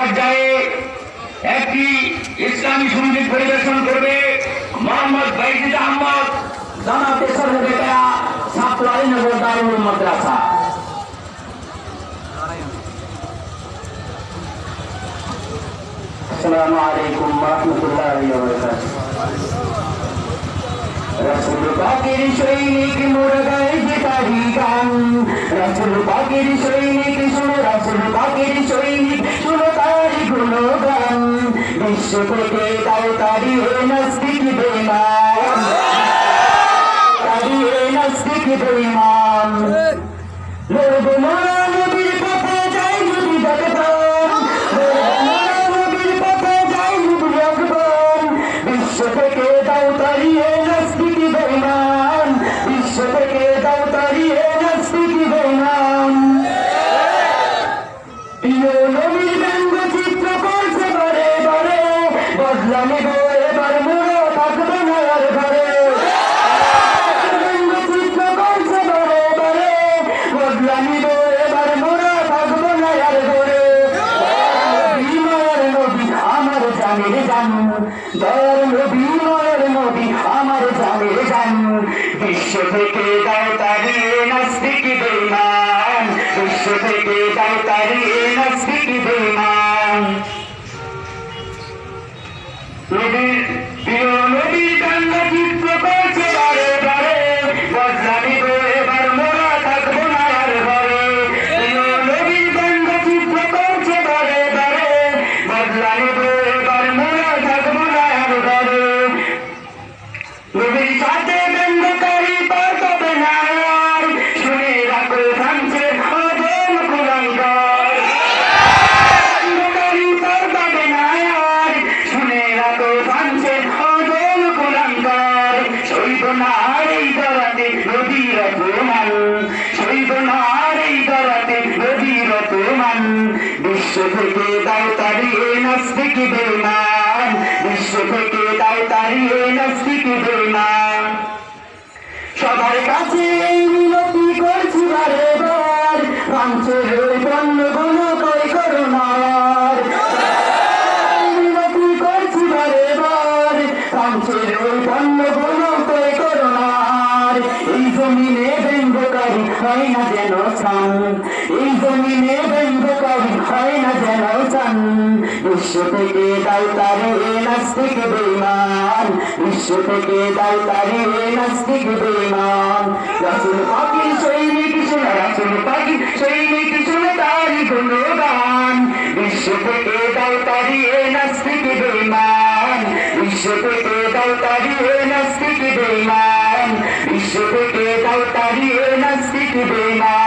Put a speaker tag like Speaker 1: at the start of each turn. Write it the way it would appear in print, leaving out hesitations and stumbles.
Speaker 1: পর্যায়ে একটি ইসলামী সঙ্গীত পরিবেশন করবে মোহাম্মদ বাইজিদ আহমদ, জামাতে সর্ববেতা ছাত্র আলীনগর দারুল মাদ্রাসা। আসসালামু আলাইকুম ওয়া রাহমাতুল্লাহি ওয়া বারাকাতুহু। রাসূল পাকের সৈনিক মোর গায়ে তারি গান, রাসূল পাকের সৈনিক শুনো, রাসূল পাকের সৈনিক শুনো তারি গুণগান। বিশ্ব থেকে দাও তাড়িয়ে নাস্তিক বেঈমান, তাড়িয়ে নাস্তিক বেঈমান। লড়বো মোরা নবীর পথে যাই যদি জগৎ, নবীর পথে যাই যদি জগৎ। বিশ্ব থেকে দাও তাড়িয়ে নাস্তিক বেঈমান, বিশ্ব থেকে দাও তাড়িয়ে নাস্তিক বেঈমান। প্রিয় নবীর ব্যঙ্গ চিত্র করছে বারে বারে, বদলা নেব এবার মোরা থাকবে না আর ঘরে। ব্যঙ্গ চিত্র করছে বারে বারে, বদলা নিব এবার মোরা থাকবো না আর ঘরে। মায়ের নবী আমার জানের জান, দয়ার নবী মায়ের নবী আমার জানের জান। বিশ্ব থেকে দাও তাড়িয়ে নাস্তিক বেঈমান, বিশ্ব থেকে দাও তাড়িয়ে নাস্তিক বেঈমান। নবীর প্রিয় নবীর কান্না চিত্র করছে বারে বারে, বদলা নিব এবার মোরা থাকবো না আর ঘরে। প্রিয় নবীর কান্না চিত্র করছে বারে বারে, বদলা নিব এবার মোরা থাকবো না আর ঘরে। নবীর সাথে ব্যঙ্গকারী পার পাবে না আর, শুনে রাখো থামছে আদম কুলাঙ্গার। ব্যঙ্গকারী পার পাবে না আর, শুনে রাখো থামছে আদম কুলাঙ্গার। সইব না আর এই দরাতে নবীর অপমান, সইব না আর এই দরাতে নবীর অপমান। বিশ্ব থেকে দাও তাড়িয়ে নাস্তিক বেঈমান, বিশ্ব থেকে দাও তাড়িয়ে নাস্তিক বেঈমান। সবার কাছে এই মিনতি করছি বারে বার, পাঞ্চের ওই পণ্য গুলো কই করো না আর। মিনতি করছি বারে বার, পাঞ্চের ওই পণ্য গুলো কই করো না আর। এই জমিনে ব্যঙ্গকারী হয় না যেন চান, এই জমিনে ব্যঙ্গকারী হয় না যেন চান। বিশ্ব থেকে দাও তাড়িয়ে নাস্তিক বেঈমান, বিশ্ব থেকে দাও তাড়িয়ে নাস্তিক বেঈমান। রাসূল পাকের সৈনিক শুনো, রাসূল পাকের সৈনিক শুনো তারি গুণগান। বিশ্ব থেকে দাও তাড়িয়ে নাস্তিক বেঈমান, বিশ্ব থেকে দাও তাড়িয়ে নাস্তিক বেঈমান, বিশ্ব থেকে দাও তাড়িয়ে নাস্তিক বেঈমান।